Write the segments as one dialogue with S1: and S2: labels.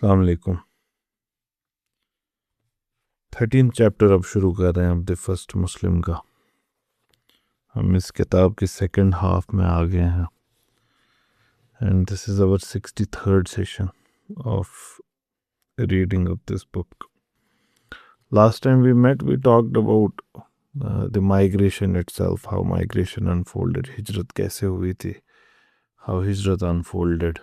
S1: अस्सलाम वालेकुम। 13 चैप्टर अब शुरू कर रहे हैं, अब द फर्स्ट मुस्लिम का। हम इस किताब के सेकंड हाफ में आ गए हैं and this is our 63rd session of reading of this book. Last time we met we talked about the migration itself, how migration unfolded, हिजरत कैसे हुई थी, हाउ हिजरत unfolded.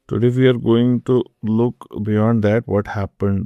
S1: Today we are going to look beyond that, what happened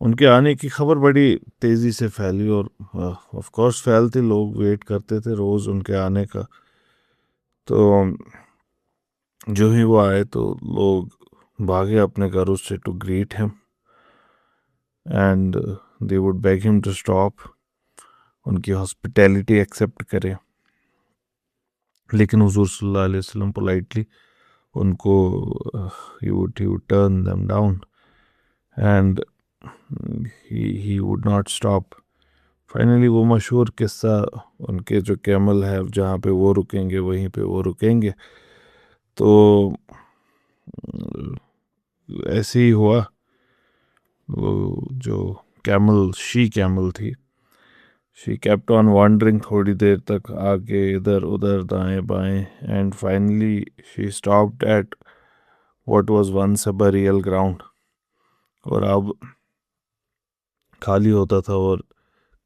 S1: उनके आने की खबर बड़ी तेज़ी से फैली और ऑफ कोर्स फैलती, लोग वेट करते थे रोज़ उनके आने का। तो जो ही वो आए तो लोग भागे अपने घरों से to greet him and they would beg him to stop, उनकी हॉस्पिटैलिटी एक्सेप्ट करें। लेकिन हुजूर सल्लल्लाहु अलैहि वसल्लम पोलाइटली उनको he would turn them down and he would not stop. Finally वो मशहूर किस्सा, उनके जो कैमल है जहाँ पे वो रुकेंगे वहीं पे वो रुकेंगे। तो ऐसे ही हुआ। वो जो शी कैमल थी, शी केप्ट ऑन वॉन्डरिंग, थोड़ी देर तक आगे इधर उधर दाएं बाएं, and finally she stopped at what was once a burial ground, और अब खाली होता था और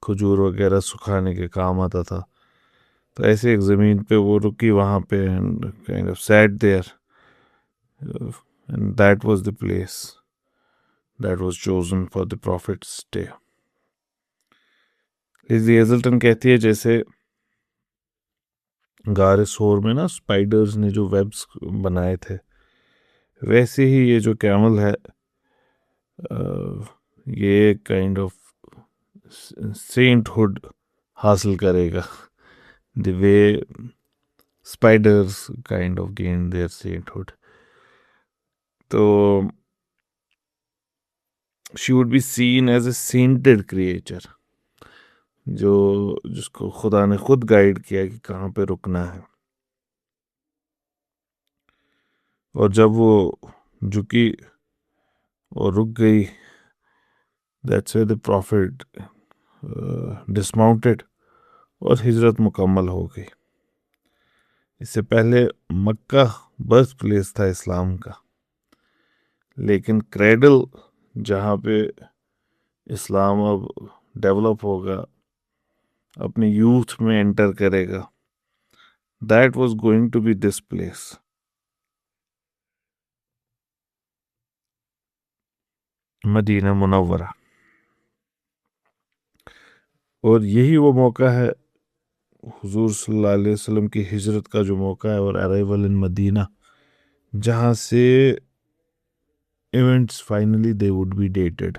S1: खजूर वगैरह सुखाने के काम आता था। तो ऐसे एक ज़मीन पे वो रुकी वहाँ पे and kind of sat there, and that was the place that was chosen for the prophet's stay. Lizzie Hazleton कहती है जैसे गारे सोर में ना स्पाइडर्स ने जो वेब्स बनाए थे, वैसे ही ये जो कैमल है ये काइंड ऑफ सेंटहुड हासिल करेगा, the way spiders kind of gained their sainthood. तो she would be seen as a sainted creature, जिसको खुदा ने खुद गाइड किया कि कहाँ पे रुकना है। और जब वो झुकी और रुक गई, that's where the prophet dismounted और हिजरत मुकम्मल हो गई। इससे पहले मक्का बर्थ प्लेस था इस्लाम का, लेकिन क्रेडल जहाँ पे इस्लाम अब डेवलप होगा, अपने यूथ में एंटर करेगा, that was going to be this place, Madina Munawwara. और यही वो मौका है, हुजूर सल्लल्लाहु अलैहि वसल्लम की हिजरत का जो मौका है और अराइवल इन मदीना, जहाँ से events finally they would be dated.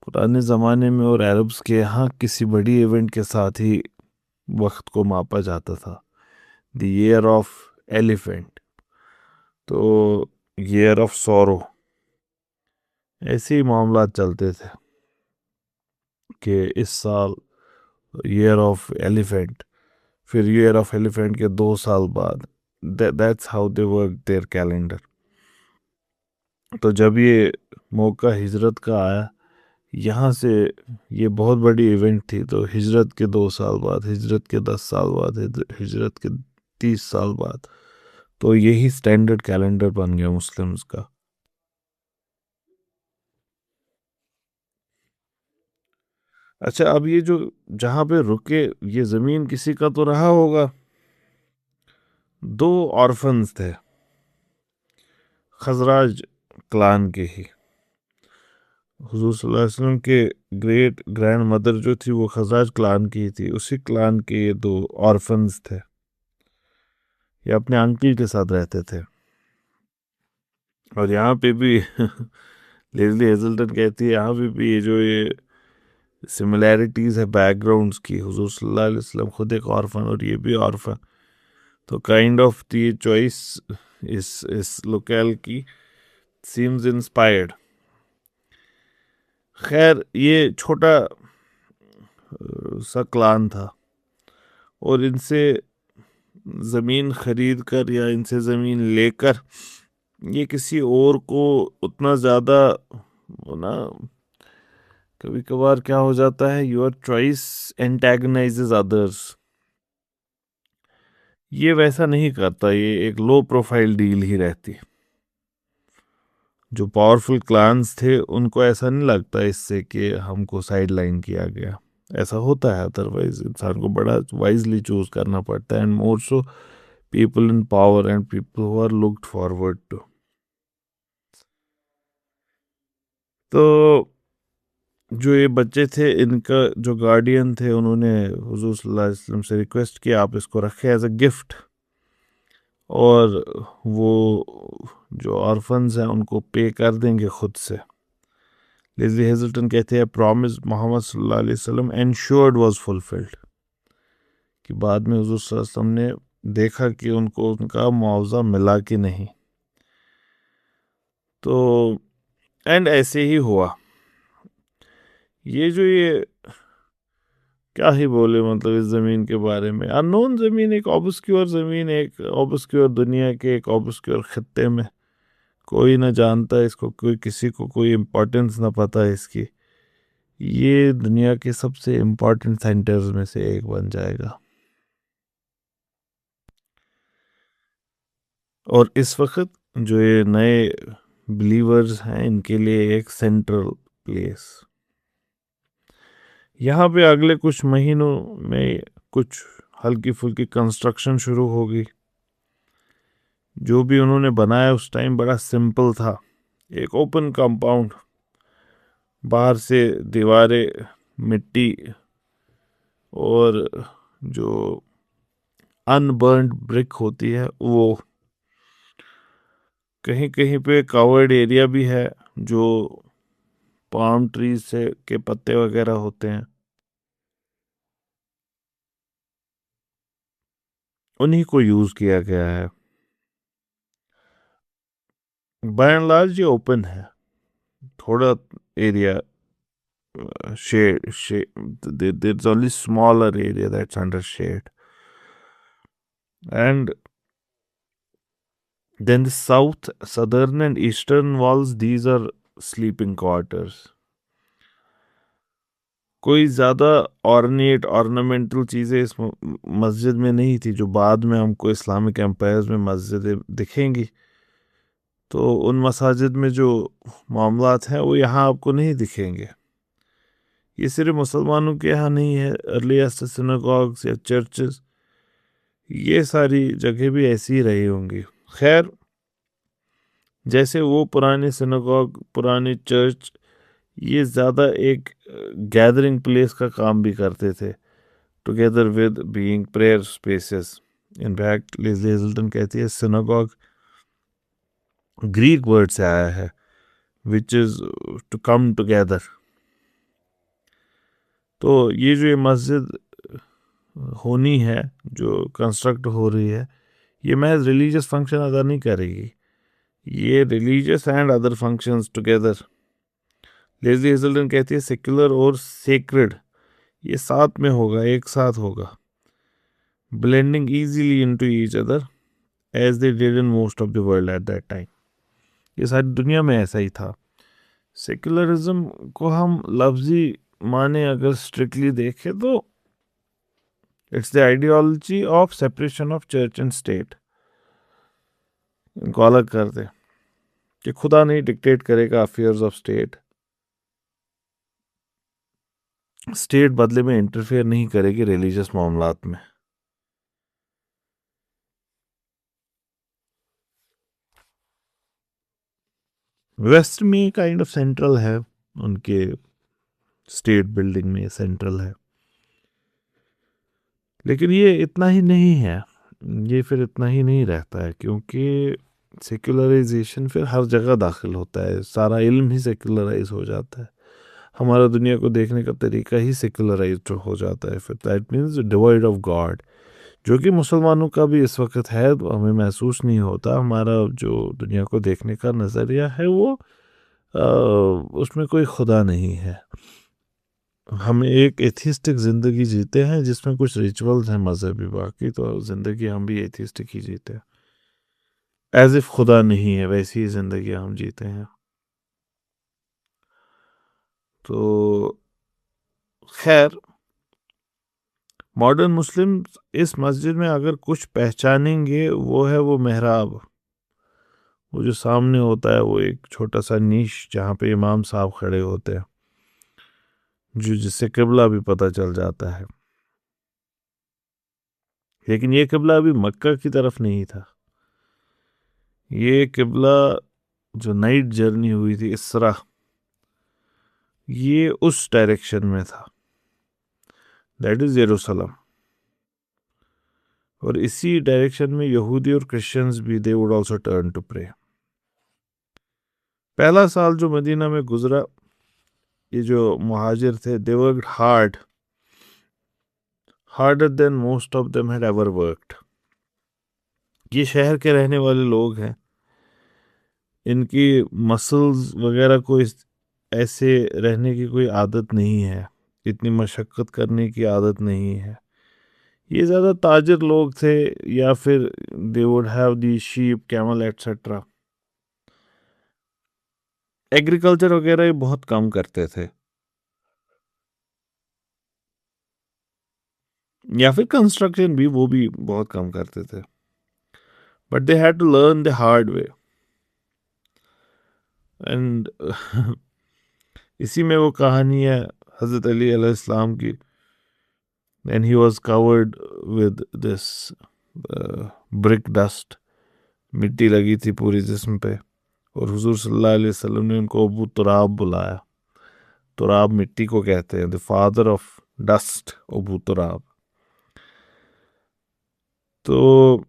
S1: पुराने ज़माने में और अरब्स के यहाँ किसी बड़ी इवेंट के साथ ही वक्त को मापा जाता था, द ईयर ऑफ एलिफेंट, तो ईयर ऑफ सॉरो, ऐसे ही मामला चलते थे कि इस साल ईयर ऑफ एलिफेंट, फिर ईयर ऑफ एलिफेंट के 2 साल बाद, that's how they work their calendar. तो जब ये मौका हिजरत का आया, यहाँ से ये बहुत बड़ी इवेंट थी, तो हिजरत के 2 साल बाद, हिजरत के 10 साल बाद, हिजरत के 30 साल बाद, तो यही स्टैंडर्ड कैलेंडर बन गया मुस्लिम्स का। अच्छा, अब ये जो जहाँ पे रुके, ये ज़मीन किसी का तो रहा होगा। 2 ऑर्फन्स थे, खजराज क्लान के ही। हुजूर सल्लल्लाहु अलैहि वसल्लम के ग्रेट ग्रैंड मदर जो थी वो खजराज क्लान की थी, उसी क्लान के ये 2 ऑर्फन्स थे। ये अपने अंकल के साथ रहते थे। और यहाँ पे भी लेज़ली हेज़ल्टन कहती है यहाँ पे भी ये सिमिलैरिटीज़ है बैकग्राउंड्स की, हुजूर सल्लल्लाहु अलैहि वसल्लम खुद एक ऑर्फन और ये भी ऑर्फन, तो काइंड ऑफ दी चॉइस इस लोकेल की सीम्स इंस्पायर्ड। खैर, ये छोटा सा क्लान था और इनसे ज़मीन खरीद कर या इनसे ज़मीन लेकर ये किसी और को उतना ज़्यादा ना, कभी कभार क्या हो जाता है, योर चॉइस एंटेगनाइजेस अदर्स। ये वैसा नहीं करता, ये एक लो प्रोफाइल डील ही रहती। जो पावरफुल क्लान्स थे उनको ऐसा नहीं लगता इससे कि हमको साइड लाइन किया गया। ऐसा होता है, अदरवाइज इंसान को बड़ा वाइजली चूज करना पड़ता है, and more so people in power and people who are looked forward to. तो जो ये बच्चे थे, इनका जो गार्डियन थे, उन्होंने हुजूर सल्लल्लाहु अलैहि वसल्लम से रिक्वेस्ट किया आप इसको रखें एज अ गिफ्ट, और वो जो ऑर्फन्स हैं उनको पे कर देंगे खुद से। लेज़ली हेजल्टन कहते हैं प्रॉमिस मोहम्मद सल्लल्लाहु अलैहि वसल्लम एंश्योर्ड वाज फुलफिल्ड, कि बाद में हुजूर सल्लल्लाहु अलैहि वसल्लम ने देखा कि उनको उनका मुआवजा मिला कि नहीं। तो एंड ऐसे ही हुआ। ये क्या ही बोले, मतलब इस ज़मीन के बारे में, अननोन ज़मीन, एक ऑब्सक्योर ज़मीन, एक ऑब्सक्योर दुनिया के एक ऑब्सक्योर खत्ते में, कोई ना जानता इसको, कोई किसी को कोई इम्पोर्टेंस ना पता इसकी। ये दुनिया के सबसे इम्पोर्टेंट सेंटर्स में से एक बन जाएगा। और इस वक्त जो ये नए बिलीवर्स हैं इनके लिए एक सेंट्रल प्लेस। यहाँ पे अगले कुछ महीनों में कुछ हल्की फुल्की कंस्ट्रक्शन शुरू होगी। जो भी उन्होंने बनाया उस टाइम बड़ा सिंपल था, एक ओपन कंपाउंड, बाहर से दीवारें, मिट्टी, और जो अनबर्न्ड ब्रिक होती है वो, कहीं कहीं पे कवर्ड एरिया भी है जो पाम ट्रीज से के पत्ते वगैरह होते हैं, उन्हीं को यूज किया गया है। बाय एंड लार्ज ये ओपन है, थोड़ा area shade, there's only smaller area that's under shade. And then the southern and eastern walls, these are sleeping quarters. कोई ज़्यादा ऑर्नेट ऑर्नामेंटल चीज़ें इस मस्जिद में नहीं थी, जो बाद में हमको इस्लामिक एम्पायर्स में मस्जिदें दिखेंगी। तो उन मसाजिद में जो मामलात हैं वो यहाँ आपको नहीं दिखेंगे। ये सिर्फ मुसलमानों के यहाँ नहीं है, अर्लीस्ट सिनेगॉग्स या चर्चेस, ये सारी जगह भी ऐसी ही रही होंगी। खैर, जैसे वो पुराने सिनेगॉग, पुराने चर्च, ये ज़्यादा एक गैदरिंग प्लेस का काम भी करते थे, together with being prayer spaces. In fact Lesley Hazleton कहती है सिनेगॉग ग्रीक वर्ड से आया है, which is to come together. तो ये मस्जिद होनी है, जो कंस्ट्रक्ट हो रही है, ये महज रिलीजियस फंक्शन अदा नहीं करेगी, ये religious and other functions together. Lesley Hazleton कहती है सेक्युलर और सेक्रेड ये साथ में होगा, एक साथ होगा, blending easily into each other as they did in most of the world at that time. ये सारी दुनिया में ऐसा ही था। सेक्युलरिज्म को हम लफ्जी माने अगर स्ट्रिक्टली देखें तो it's the ideology of separation of church and state. इनको अलग कर दे कि खुदा नहीं डिक्टेट करेगा अफेयर्स ऑफ स्टेट, स्टेट बदले में इंटरफेयर नहीं करेगी रिलीजियस मामलात में। वेस्ट में काइंड ऑफ सेंट्रल है, उनके स्टेट बिल्डिंग में सेंट्रल है, लेकिन ये इतना ही नहीं है, ये फिर इतना ही नहीं रहता है, क्योंकि सेक्युलराइजेशन फिर हर जगह दाखिल होता है, सारा इल्म ही सेक्युलराइज हो जाता है, हमारा दुनिया को देखने का तरीका ही सेक्युलराइज हो जाता है। फिर that means divide of God, जो कि मुसलमानों का भी इस वक्त है, तो हमें महसूस नहीं होता। हमारा जो दुनिया को देखने का नज़रिया है वो उसमें कोई खुदा नहीं है। हम एक एथिस्टिक ज़िंदगी जीते हैं जिसमें कुछ रिचुअल्स हैं मज़हबी, बाकी तो ज़िंदगी हम भी एथिस्टिक ही जीते हैं, एज इफ खुदा नहीं है वैसी ही ज़िंदगी हम जीते हैं। तो खैर, मॉडर्न मुस्लिम इस मस्जिद में अगर कुछ पहचानेंगे वो है वो मेहराब, वो जो सामने होता है, वो एक छोटा सा नीश जहाँ पे इमाम साहब खड़े होते हैं, जो जिससे किबला भी पता चल जाता है। लेकिन ये किबला अभी मक्का की तरफ नहीं था, ये किबला जो नाइट जर्नी हुई थी इसरा, ये उस डायरेक्शन में था, दैट इज यरूशलेम। और इसी डायरेक्शन में यहूदी और क्रिश्चियंस भी, they would also turn to pray. पहला साल जो मदीना में गुजरा, ये जो मुहाजिर थे, they worked hard, harder than most of them had ever worked. ये शहर के रहने वाले लोग हैं, इनकी मसल्स वगैरह को ऐसे रहने की कोई आदत नहीं है, इतनी मशक्क़त करने की आदत नहीं है। ये ज़्यादा ताजिर लोग थे, या फिर दे would have the sheep, camel etcetera. Agriculture वगैरह ये बहुत कम करते थे, या फिर कंस्ट्रक्शन भी, वो भी बहुत कम करते थे। But they had to learn the hard way. And इसी में वो कहानी है हज़रत अली अलैहिस्सलाम की, and he was covered with this brick dust, मिट्टी लगी थी पूरी जिस्म पे, और हुजूर सल्लल्लाहु अलैहि वसल्लम ने उनको अबू तुराब बुलाया। तुराब मिट्टी को कहते हैं, the father of dust, Abu Turab. तो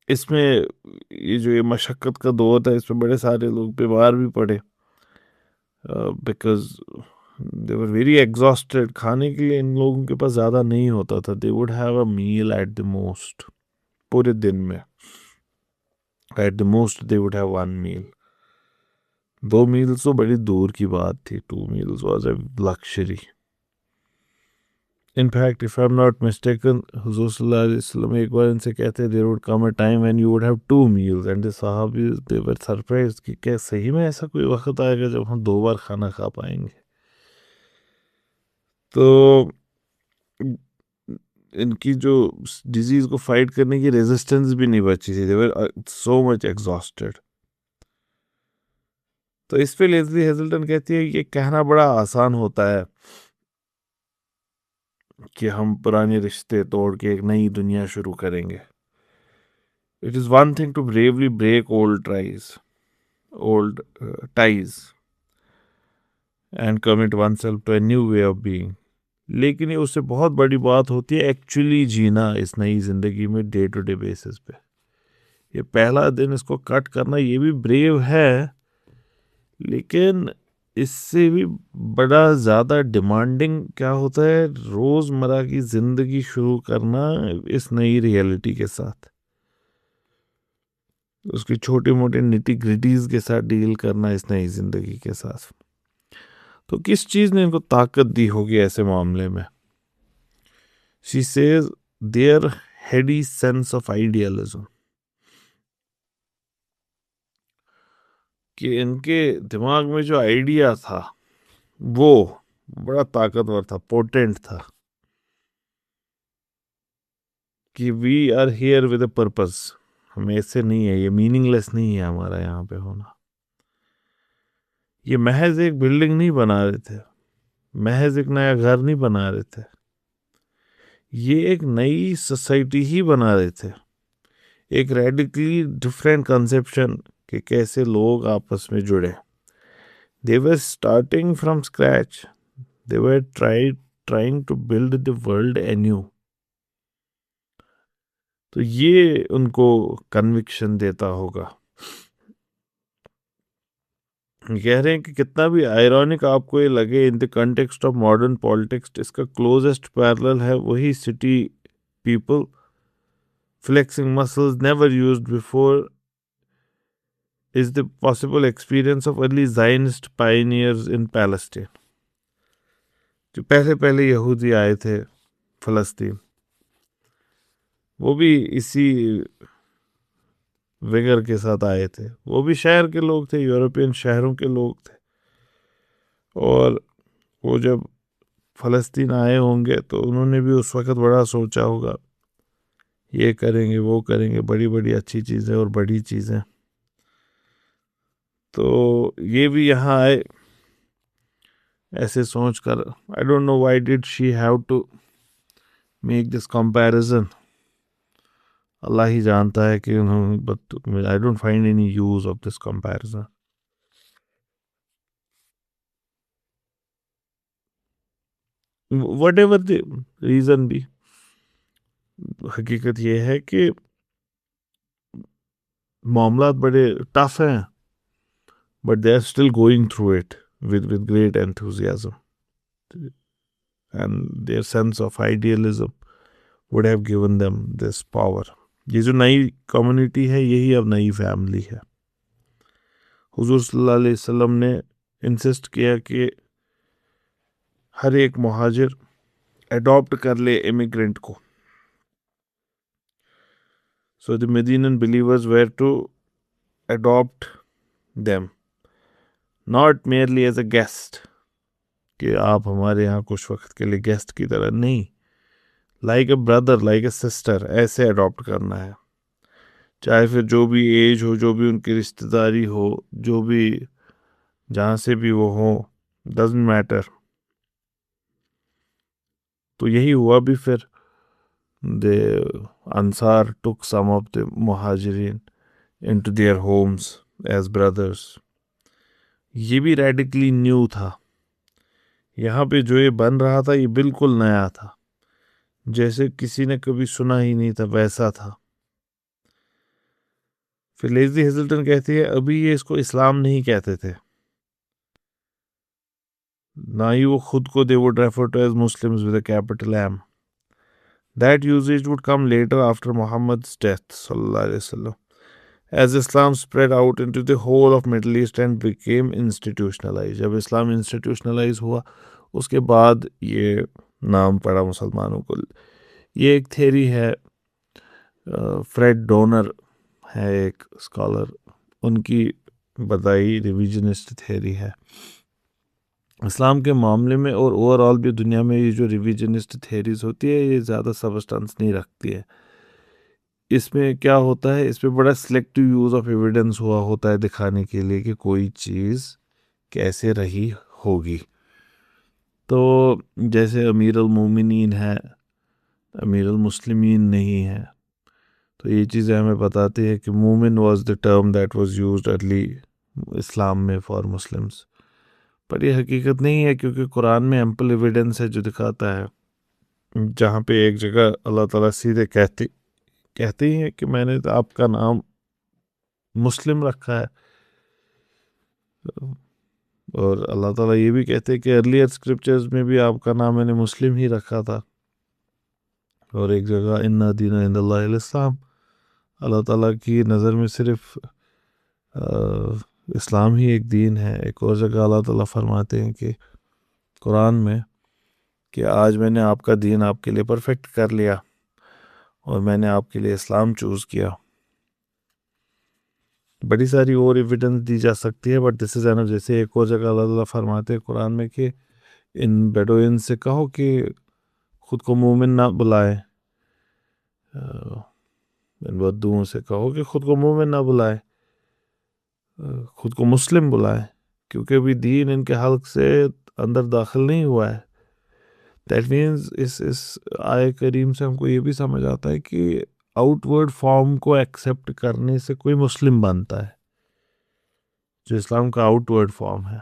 S1: इसमें ये मशक्क़त का दौर था, इसमें बड़े सारे लोग बीमार भी पड़े, because they were very exhausted. खाने के लिए इन लोगों के पास ज़्यादा नहीं होता था, they would have a meal at the most, पूरे दिन में at the most they would have one meal. 2 meals तो बड़ी दूर की बात थी, 2 meals was a luxury. In fact if I am not mistaken, हुजूर सल्लल्लाहु अलैहि वसल्लम एक बार इनसे कहते, there would come a time when you would have 2 meals, and the सहाबी दे वर सरप्राइज्ड कि क्या सही में ऐसा कोई वक्त आएगा जब हम 2 बार खाना खा पाएंगे। तो इनकी जो डिजीज को फाइट करने की रेजिस्टेंस भी नहीं बची थी, दे वर सो मच एग्जॉस्टेड। तो इस पे लेज़ली हेजल्टन कहती है ये कहना बड़ा आसान होता है कि हम पुराने रिश्ते तोड़ के एक नई दुनिया शुरू करेंगे। It is one thing to bravely break old ties and commit oneself to a new way of being, लेकिन ये उससे बहुत बड़ी बात होती है एक्चुअली जीना इस नई जिंदगी में डे टू डे बेसिस पे। ये पहला दिन इसको कट करना, ये भी ब्रेव है, लेकिन इससे भी बड़ा ज़्यादा डिमांडिंग क्या होता है रोज़मर्रा की ज़िंदगी शुरू करना इस नई रियलिटी के साथ, उसकी छोटी मोटी निटी ग्रिटीज़ के साथ डील करना इस नई ज़िंदगी के साथ। तो किस चीज़ ने इनको ताकत दी होगी ऐसे मामले में? She says their heady sense of idealism, कि इनके दिमाग में जो आइडिया था वो बड़ा ताकतवर था, पोटेंट था, कि we are here with a purpose. हमें ऐसे नहीं है, ये मीनिंगलेस नहीं है हमारा यहाँ पे होना। ये महज एक बिल्डिंग नहीं बना रहे थे, महज एक नया घर नहीं बना रहे थे, ये एक नई सोसाइटी ही बना रहे थे, एक रेडिकली डिफरेंट कंसेप्शन कि कैसे लोग आपस में जुड़े। They were starting from scratch, they were trying to build the world anew. तो ये उनको कन्विक्शन देता होगा। कह रहे हैं कि कितना भी आयरॉनिक आपको ये लगे in the context of modern politics, इसका क्लोजेस्ट पैरेलल है वही city people flexing muscles never used before is the possible experience of early Zionist pioneers in Palestine. कि पहले पहले यहूदी आए थे फ़लस्तीन, वो भी इसी विगर के साथ आए थे। वो भी शहर के लोग थे, यूरोपियन शहरों के लोग थे। और वो जब फ़लस्तीन आए होंगे तो उन्होंने भी उस वक़्त बड़ा सोचा होगा, ये करेंगे वो करेंगे, बड़ी बड़ी अच्छी चीज़ें और बड़ी चीज़ें। तो ये भी यहाँ आए ऐसे सोच कर। I don't know why did she have to make this comparison. Allah ही जानता है कि उन्होंने, but I don't find any use of this comparison. Whatever the reason भी, हकीकत यह है कि मामला बड़े टफ हैं, but they are still going through it with great enthusiasm, and their sense of idealism would have given them this power. ये जो नई कम्युनिटी है यही अब नई फैमिली है। हुजूर सल्लल्लाहु अलैहि वसल्लम ने इंसिस्ट किया कि हर एक मुहाजिर अडॉप्ट कर ले इमिग्रेंट को। So the Medinan believers were to adopt them, not merely as a guest, कि आप हमारे यहाँ कुछ वक्त के लिए गेस्ट की तरह नहीं, like a brother, like a sister, ऐसे अडॉप्ट करना है। चाहे फिर जो भी एज हो, जो भी उनकी रिश्तेदारी हो, जो भी जहाँ से भी वो हो, डजंट मैटर। तो यही हुआ भी फिर। The Ansar took some of the Muhajirin into their homes as brothers. ये भी रेडिकली न्यू था। यहाँ पे जो ये बन रहा था ये बिल्कुल नया था, जैसे किसी ने कभी सुना ही नहीं था, वैसा था। फिर लेज़ी हेजल्टन कहती है अभी ये इसको इस्लाम नहीं कहते थे, ना ही वो खुद को they would refer to as Muslims with a capital M. That usage would come later after Muhammad's death सल्लल्लाहु अलैहि वसल्लम, as Islam spread out into the whole of Middle East and became institutionalized। जब इस्लाम institutionalise हुआ उसके बाद ये नाम पड़ा मुसलमानों को। ये एक थेरी है, फ्रेड डोनर है एक स्कॉलर, उनकी बताई रिविजनिस्ट थेरी है। इस्लाम के मामले में और ओवरऑल भी दुनिया में ये जो रिविजनिस्ट थेरीज होती है ये ज़्यादा सबस्टेंस नहीं रखती है। इसमें क्या होता है, इसमें बड़ा सिलेक्टिव यूज़ ऑफ एविडेंस हुआ होता है दिखाने के लिए कि कोई चीज़ कैसे रही होगी। तो जैसे अमीर अल मोमिनीन है, अमीर अल मुस्लिमीन नहीं है, तो ये चीज़ें हमें बताती है कि मोमिन was the term that was used early Islam में फॉर मुस्लिम्स। पर ये हकीकत नहीं है, क्योंकि कुरान में एम्पल एविडेंस है जो दिखाता है, जहाँ पे एक जगह अल्लाह ताला सीधे कहते ही हैं कि मैंने तो आपका नाम मुस्लिम रखा है। और अल्लाह ताला ये भी कहते हैं कि अर्लियर स्क्रिप्चर्स में भी आपका नाम मैंने मुस्लिम ही रखा था। और एक जगह इन्ना दीना इंदल्लाहिल इस्लाम, अल्लाह ताला की नज़र में सिर्फ इस्लाम ही एक दीन है। एक और जगह अल्लाह ताला फरमाते हैं कि कुरान में कि आज मैंने आपका दीन आपके लिए परफेक्ट कर लिया और मैंने आपके लिए इस्लाम चूज़ किया। बड़ी सारी और एविडेंस दी जा सकती है, बट दिस इज़ एनफ। जैसे एक और जगह अल्लाह ताला फरमाते हैं कुरान में कि इन बेडोइन से कहो कि खुद को मोमिन ना बुलाए, इन बद्दुओं से कहो कि खुद को मोमिन ना बुलाए, खुद को मुस्लिम बुलाए, क्योंकि अभी दीन इनके हल्क से अंदर दाखिल नहीं हुआ है। दैट मीन्स इस आय करीम से हमको ये भी समझ आता है कि आउटवर्ड फॉर्म को एक्सेप्ट करने से कोई मुस्लिम बनता है। जो इस्लाम का आउटवर्ड फॉर्म है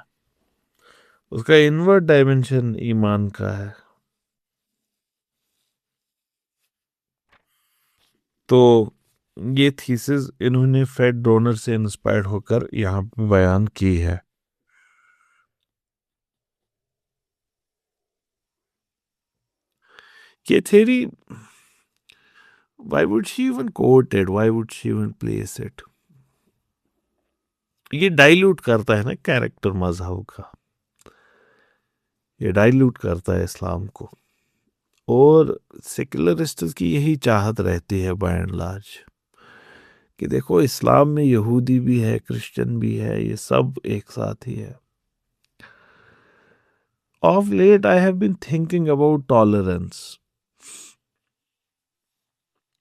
S1: उसका इनवर्ड डायमेंशन ईमान का है। तो ये थीसिस इन्होंने फ्रेड डोनर से इंस्पायर्ड होकर यहाँ पे बयान की है। ये theory, why would she even quote it, why would she even place it? ये डाइल्यूट करता है ना कैरेक्टर मजहब का। ये डाइल्यूट करता है इस्लाम को। और सेक्युलरिस्ट्स की यही चाहत रहती है बाय एंड लार्ज कि देखो इस्लाम में यहूदी भी है, क्रिश्चियन भी है, ये सब एक साथ ही है। Of late, I have been thinking about tolerance,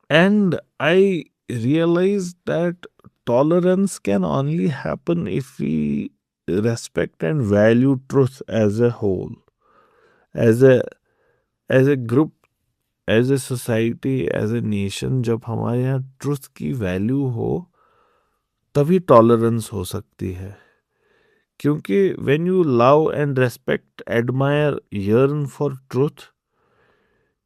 S1: and I realized that tolerance can only happen if we respect and value truth as a whole, as a as a group, as a society, as a nation। जब हमारे यहाँ truth की value हो तभी tolerance हो सकती है। क्योंकि when you love and respect, admire, yearn for truth,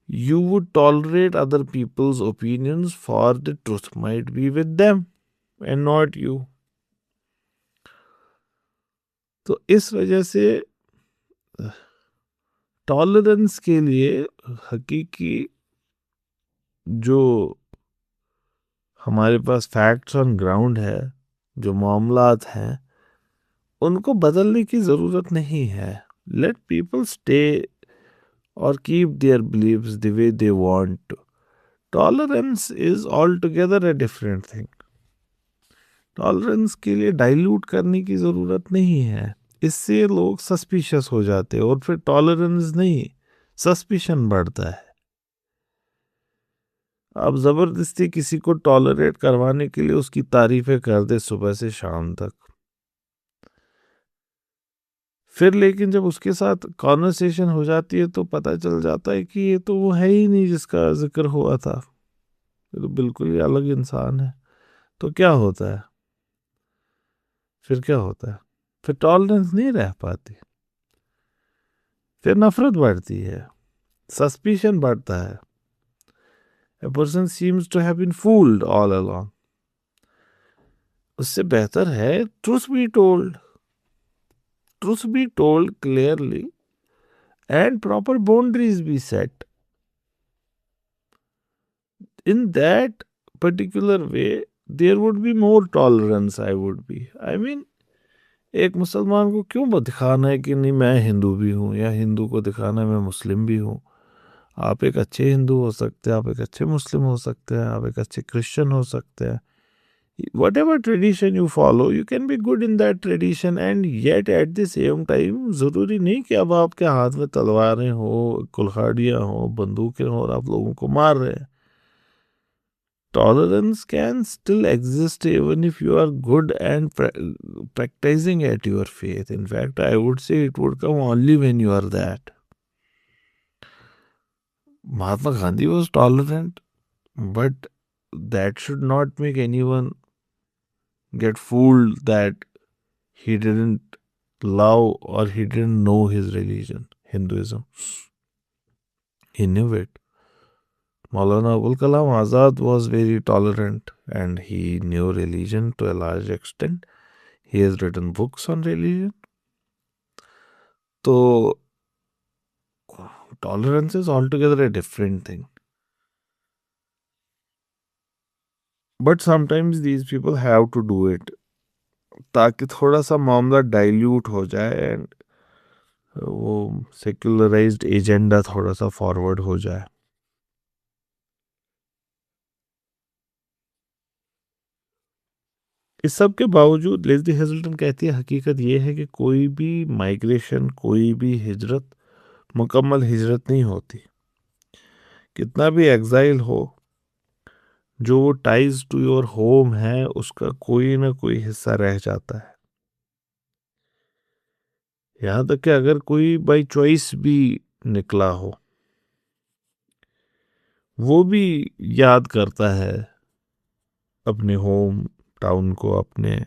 S1: you would tolerate other people's opinions, for the truth might be with them and not you। तो इस वजह से टॉलरेंस के लिए हकीकी जो हमारे पास फैक्ट्स ऑन ग्राउंड है, जो मामलात हैं, उनको बदलने की ज़रूरत नहीं है। लेट पीपल स्टे और keep their beliefs the way they want. Tolerance is altogether a different thing. Tolerance के लिए डाइल्यूट करने की ज़रूरत नहीं है। इससे लोग सस्पिशियस हो जाते हैं और फिर टॉलरेंस नहीं, सस्पिशन बढ़ता है। आप ज़बरदस्ती किसी को टॉलरेट करवाने के लिए उसकी तारीफें कर दे सुबह से शाम तक, फिर लेकिन जब उसके साथ कॉन्वर्सेशन हो जाती है तो पता चल जाता है कि ये तो वो है ही नहीं जिसका जिक्र हुआ था, ये तो बिल्कुल ही अलग इंसान है। तो क्या होता है फिर? क्या होता है फिर? टॉलरेंस नहीं रह पाती, फिर नफरत बढ़ती है, सस्पिशन बढ़ता है। A person seems to have been fooled all along। उससे बेहतर है truth be told clearly and proper boundaries be set। In that particular way there would be more tolerance, I would be, I mean, एक मुसलमान को क्यों दिखाना है कि नहीं मैं हिंदू भी हूँ, या हिंदू को दिखाना है मैं मुस्लिम भी हूँ। आप एक अच्छे हिंदू हो सकते हैं, आप एक अच्छे मुस्लिम हो सकते हैं, आप एक अच्छे क्रिश्चियन हो सकते हैं। whatever tradition you follow, you can be good in that tradition, and yet at the same time ज़रूरी नहीं कि अब आपके हाथ में तलवारें हो, कुल्हाड़ियाँ हो, बंदूकें हो और आप लोगों को मार रहे हैं। Tolerance can still exist even if you are good and practicing at your faith। In fact, I would say it would come only when you are that। Mahatma Gandhi was tolerant, but that should not make anyone get fooled that he didn't love or he didn't know his religion, Hinduism. He knew it। Maulana Abul Kalam Azad was very tolerant and he knew religion to a large extent। He has written books on religion। So tolerance is altogether a different thing। But sometimes these people have to do it ताकि थोड़ा सा मामला dilute हो जाए and वो सेक्युलराइज्ड agenda थोड़ा सा forward हो जाए। इस सब के बावजूद लेस्ली हेजल्टन कहती है हकीकत ये है कि कोई भी माइग्रेशन, कोई भी हिजरत मुकम्मल हिजरत नहीं होती। कितना भी एग्जाइल हो, जो वो टाइज टू योर होम है उसका कोई ना कोई हिस्सा रह जाता है। यहाँ तक कि अगर कोई बाई चॉइस भी निकला हो, वो भी याद करता है अपने होम टाउन को, अपने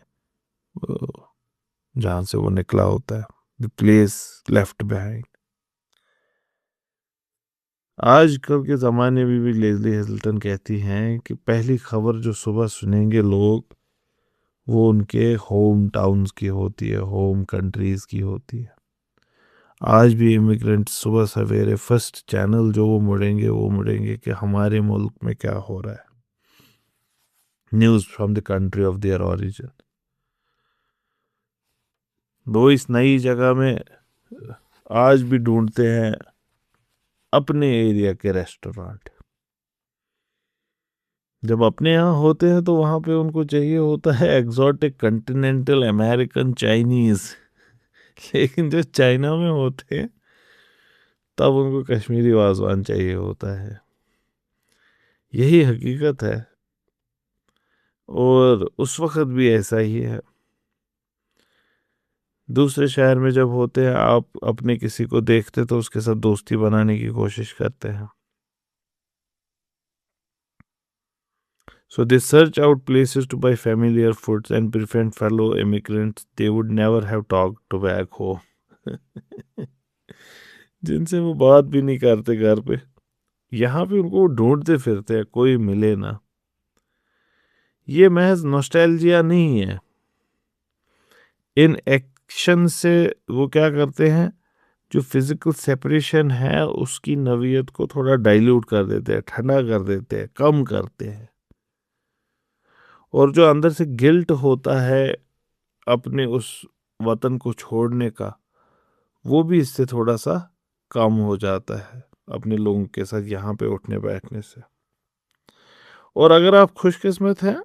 S1: जहाँ से वो निकला होता है, द प्लेस लेफ्ट बिहाइंड। आजकल के ज़माने में भी लेस्ली हेजल्टन कहती हैं कि पहली खबर जो सुबह सुनेंगे लोग वो उनके होम टाउन्स की होती है, होम कंट्रीज़ की होती है। आज भी इमिग्रेंट सुबह सवेरे फर्स्ट चैनल जो वो मुड़ेंगे कि हमारे मुल्क में क्या हो रहा है, news from the country of their origin. वो इस नई जगह में आज भी ढूंढते हैं अपने एरिया के रेस्टोरेंट। जब अपने यहाँ होते हैं तो वहां पे उनको चाहिए होता है एग्जॉटिक, कॉन्टिनेंटल, अमेरिकन, चाइनीज। लेकिन जो चाइना में होते हैं तब उनको कश्मीरी वाजवान चाहिए होता है। यही हकीकत है, और उस वक्त भी ऐसा ही है। दूसरे शहर में जब होते हैं, आप अपने किसी को देखते तो उसके साथ दोस्ती बनाने की कोशिश करते हैं। So they search out places to buy familiar foods and befriend fellow immigrants they would never have talked to back home. जिनसे वो बात भी नहीं करते घर पे, यहाँ पे उनको ढूंढते फिरते हैं, कोई मिले ना। ये महज नॉस्टैल्जिया नहीं है। इन एक्शन से वो क्या करते हैं, जो फिजिकल सेपरेशन है उसकी नवीयत को थोड़ा डाइल्यूट कर देते हैं, ठंडा कर देते हैं, कम करते हैं। और जो अंदर से गिल्ट होता है अपने उस वतन को छोड़ने का, वो भी इससे थोड़ा सा कम हो जाता है अपने लोगों के साथ यहाँ पे उठने बैठने से। और अगर आप खुशकिस्मत हैं,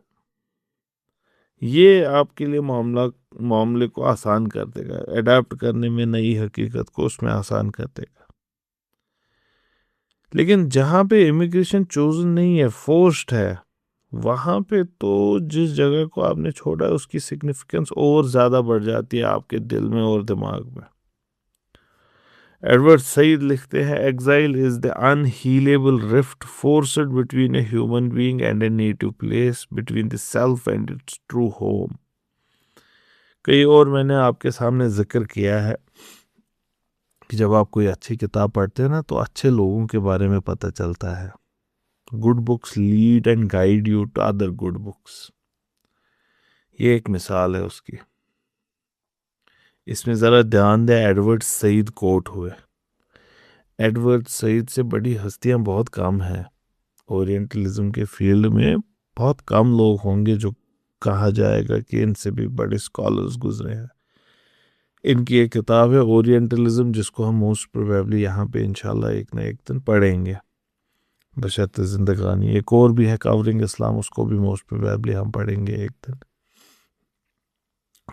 S1: ये आपके लिए मामले को आसान कर देगा, अडेप्ट करने में नई हकीकत को उसमें आसान कर देगा। लेकिन जहाँ पे इमिग्रेशन चोजन नहीं है, फोर्स्ड है, वहां पे तो जिस जगह को आपने छोड़ा है उसकी सिग्निफिकेंस और ज्यादा बढ़ जाती है आपके दिल में और दिमाग में। एडवर्ड सईद लिखते हैं, exile is the unhealable rift forced between a human being and a native place, between the self and its true home. कई और मैंने आपके सामने जिक्र किया है कि जब आप कोई अच्छी किताब पढ़ते हैं ना, तो अच्छे लोगों के बारे में पता चलता है। Good books lead and guide you to other good books. ये एक मिसाल है उसकी। इसमें ज़रा ध्यान दें, एडवर्ड सईद कोट हुए। एडवर्ड सईद से बड़ी हस्तियां बहुत कम हैं। ओरिएंटलिज्म के फील्ड में बहुत कम लोग होंगे जो कहा जाएगा कि इनसे भी बड़े स्कॉलर्स गुजरे हैं। इनकी एक किताब है ओरिएंटलिज्म, जिसको हम मोस्ट प्रोबेबली यहाँ पे इंशाल्लाह एक ना एक दिन पढ़ेंगे बशर्ते जिंदगानी। एक और भी है कवरिंग इस्लाम, उसको भी मोस्ट प्रोबेबली हम पढ़ेंगे एक दिन।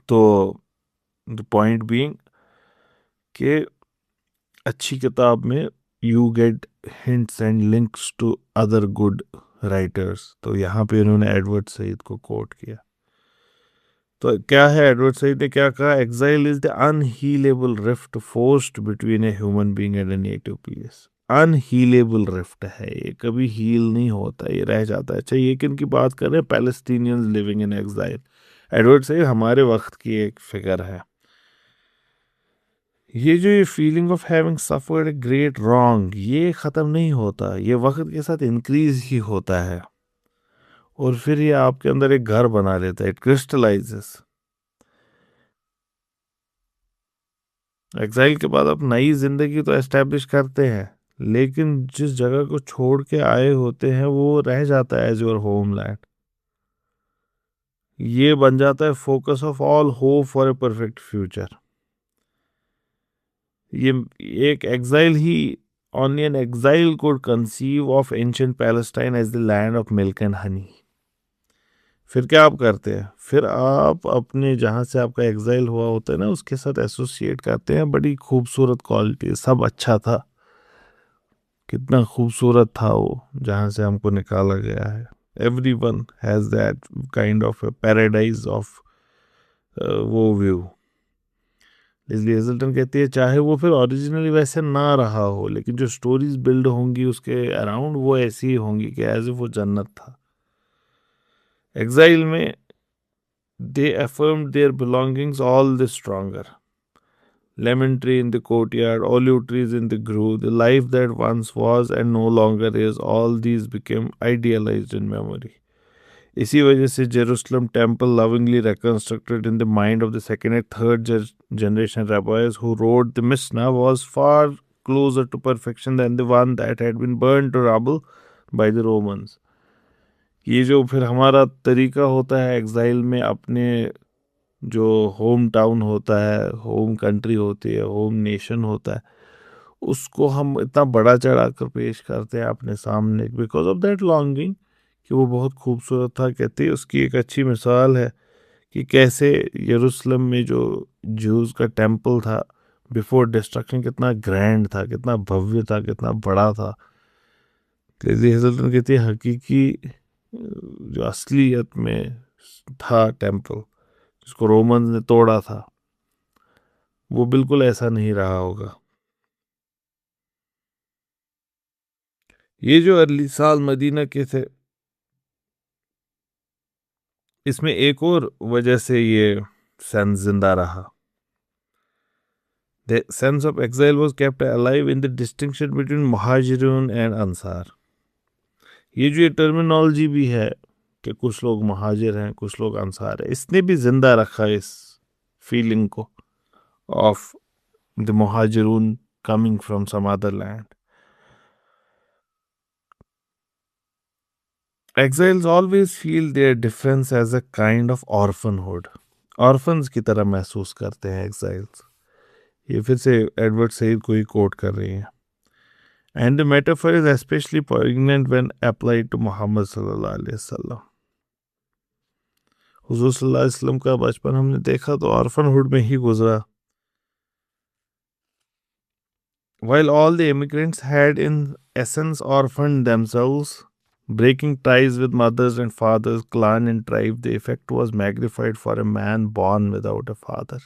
S1: तो द पॉइंट बीइंग कि अच्छी किताब में you get hints and links to other good writers. तो यहाँ पे इन्होंने एडवर्ड सईद को कोट किया। तो क्या है, एडवर्ड सईद ने क्या कहा, exile is the unhealable rift forced between a human being and a native place. Unhealable rift है, ये कभी हील नहीं होता, ये रह जाता है। अच्छा, ये किन की बात कर रहे हैं, Palestinians living in exile. Edward Said हमारे वक्त की एक फिगर है। ये feeling of having suffered a great wrong, ये ख़त्म नहीं होता, ये वक्त के साथ इंक्रीज ही होता है। और फिर ये आपके अंदर एक घर बना लेता है, इट क्रिस्टलाइजेस। एग्जाइल के बाद आप नई जिंदगी तो एस्टेब्लिश करते हैं, लेकिन जिस जगह को छोड़ के आए होते हैं वो रह जाता है एज योर होमलैंड। ये बन जाता है focus of all hope for a perfect future. ये एक exile he, only an exile could conceive of ancient Palestine as the land of milk and honey। फिर क्या आप करते हैं, फिर आप अपने जहाँ से आपका एग्जाइल हुआ होता है ना, उसके साथ एसोसिएट करते हैं बड़ी खूबसूरत क्वालिटी, सब अच्छा था, कितना खूबसूरत था वो जहाँ से हमको निकाला गया है। Everyone has that kind of paradise of वो व्यू। लेस्ली हेज़ल्टन कहती है, चाहे वो फिर ओरिजिनली वैसे ना रहा हो, लेकिन जो स्टोरीज बिल्ड होंगी उसके अराउंड वो ऐसी ही होंगी कि एज वो जन्नत था। एग्जाइल में दे affirmed their belongings all the stronger. Lemon tree in the courtyard, olive trees in the grove, the life that once was and no longer is, all these became idealized in memory. इसी वजह से Jerusalem temple lovingly reconstructed in the mind of the second and third generation rabbis who wrote the Mishnah was far closer to perfection than the one that had been burned to rubble by the Romans. ये जो फिर हमारा तरीका होता है exile में अपने जो होम टाउन होता है, होम कंट्री होती है, होम नेशन होता है, उसको हम इतना बड़ा चढ़ा कर पेश करते हैं अपने सामने बिकॉज ऑफ दैट लॉन्गिंग कि वो बहुत खूबसूरत था। कहते हैं उसकी एक अच्छी मिसाल है कि कैसे यरूशलेम में जो ज्यूज का टेम्पल था बिफोर डिस्ट्रक्शन कितना ग्रैंड था, कितना भव्य था, कितना बड़ा था। क्रेजी हेजल्टन कहती है हकीकी जो असलियत में था टेम्पल जिसको रोमन ने तोड़ा था, वो बिल्कुल ऐसा नहीं रहा होगा। ये जो अर्ली साल मदीना के थे, इसमें एक और वजह से ये सेंस जिंदा रहा। The sense of exile was kept alive in the distinction between मुहाजिरून and Ansar. ये जो ये टर्मिनोलॉजी भी है कि कुछ लोग महाजिर हैं, कुछ लोग अंसार हैं, इसने भी जिंदा रखा इस फीलिंग को of the Muhajirun coming from some other land. Exiles always feel their difference as a kind of orphanhood। Orphans की तरह महसूस करते हैं exiles। ये फिर से एडवर्ड सईद को ही कोट कर रही हैं। And the metaphor is especially poignant when applied to Muhammad sallallahu alaihi wasallam। हुजूर सल्लल्लाहु अलैहि वसल्लम का बचपन हमने देखा तो ऑर्फनहुड में ही गुजरा। While all the immigrants had in essence orphaned themselves, breaking ties with mothers and fathers, clan and tribe, the effect was magnified for a man born without a father।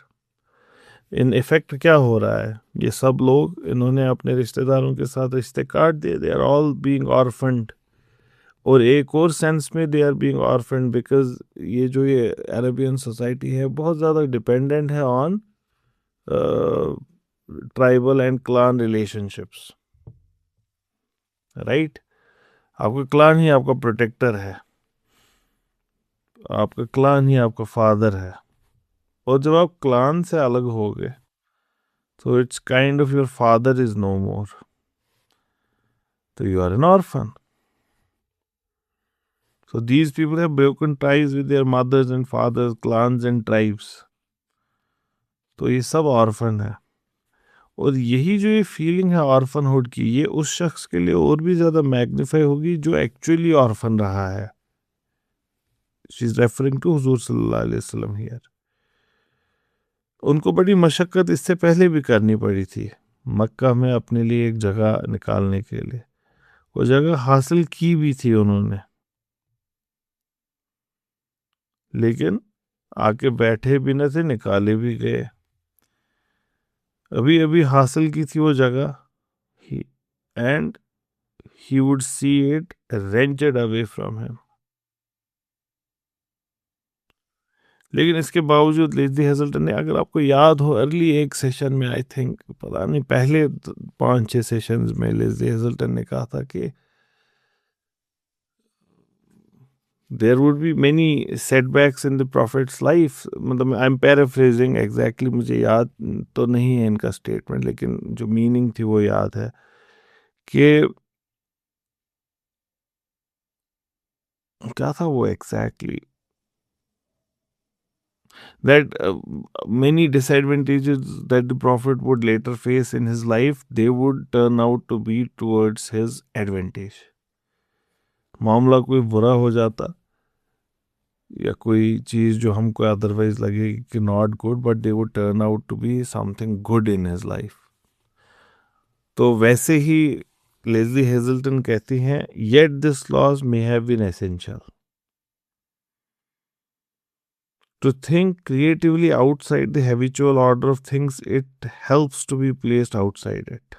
S1: In effect क्या हो रहा है, ये सब लोग इन्होंने अपने रिश्तेदारों के साथ रिश्ते काट दिए। They are all being orphaned. और एक और सेंस में they are being orphaned because ये जो ये अरेबियन सोसाइटी है बहुत ज़्यादा डिपेंडेंट है on tribal and clan relationships, right. आपका क्लान ही आपका प्रोटेक्टर है, आपका क्लान ही आपका फादर है। और जब आप क्लान से अलग हो गए तो it's kind of your father is no more, तो you are an orphan. So these people have broken ties with their mothers and fathers, clans and tribes। तो ये सब ऑर्फन है। और यही जो ये फीलिंग है ऑर्फनहुड की, ये उस शख्स के लिए और भी ज़्यादा मैग्नीफाई होगी जो एक्चुअली ऑर्फन रहा है। शी इज रेफरिंग टू हुजूर सल्लल्लाहु अलैहि वसल्लम हियर। उनको बड़ी मशक्क़त इससे पहले भी करनी पड़ी थी मक्का में अपने लिए एक जगह निकालने के लिए। वो जगह हासिल की भी थी उन्होंने, लेकिन आके बैठे भी न थे, निकाले भी गए। अभी अभी हासिल की थी वो जगह, and he would see it wrenched away from him। लेकिन इसके बावजूद लेस्ली हेजल्टन ने, अगर आपको याद हो अर्ली एक सेशन में, आई थिंक पता नहीं पहले 5-6 सेशंस में लेस्ली हेजल्टन ने कहा था कि there would be many setbacks in the prophet's life. मतलब आई एम पैराफ्रेजिंग, एग्जैक्टली मुझे याद तो नहीं है इनका स्टेटमेंट, लेकिन जो मीनिंग थी वो याद है कि क्या था वो exactly, that many disadvantages that the prophet would later face in his life, they would turn out to be towards his advantage। मामला कोई बुरा हो जाता या कोई चीज़ जो हमको अदरवाइज लगेगी कि not good, but they would turn out to be something good in his life. तो वैसे ही लेस्ली हेजल्टन कहती हैं, yet this loss may have been essential to think creatively outside the habitual order of things। it helps to be placed outside it।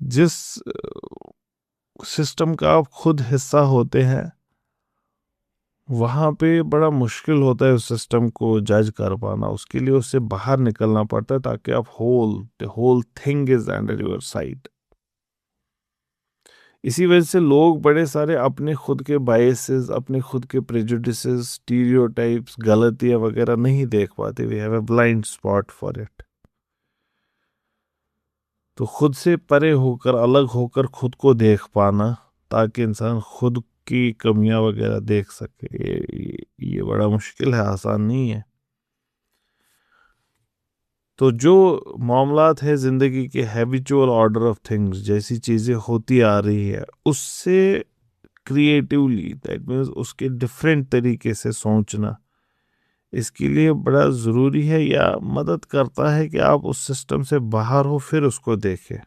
S1: जिस system का आप खुद हिस्सा होते हैं वहाँ पे बड़ा मुश्किल होता है उस सिस्टम को जज कर पाना, उसके लिए उससे बाहर निकलना पड़ता है ताकि आप the whole thing is under your side. इसी वजह से लोग बड़े सारे अपने खुद के बायसेस, अपने खुद के प्रेजुडिसेस, स्टीरियोटाइप्स, गलतियां वगैरह नहीं देख पाते। We have a blind spot for it. तो खुद से परे होकर, अलग होकर खुद को देख पाना, ताकि इंसान खुद की कमियां वगैरह देख सके। ये बड़ा मुश्किल है, आसान नहीं है। तो जो मामलात है ज़िंदगी के, हैबिचुअल ऑर्डर ऑफ थिंग्स, जैसी चीज़ें होती आ रही है, उससे क्रिएटिवली, दैट मीन्स उसके डिफरेंट तरीके से सोचना, इसके लिए बड़ा ज़रूरी है, या मदद करता है कि आप उस सिस्टम से बाहर हो फिर उसको देखें।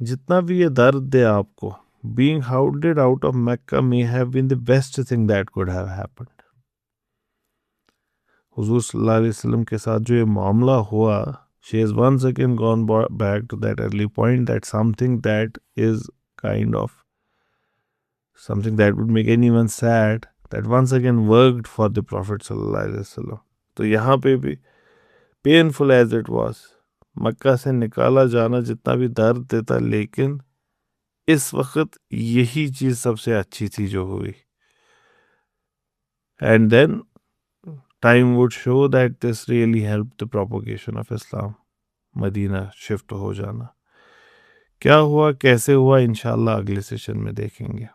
S1: जितना भी ये दर्द दे आपको, being hounded out of Mecca may have been the best thing that could have happened. हुजूर सल्लल्लाहु अलैहि वसल्लम के साथ जो ये मामला हुआ, she has once again gone back to that early point, that something that is kind of something that would make anyone sad, that once again worked for the Prophet sallallahu alaihi wasallam. तो यहाँ पे भी painful as it was, मक्का से निकाला जाना जितना भी दर्द देता, लेकिन इस वक्त यही चीज सबसे अच्छी थी जो हुई। And then time would show that this really help the propagation of Islam, Madina shift हो जाना। क्या हुआ, कैसे हुआ, इंशाल्लाह अगले सेशन में देखेंगे।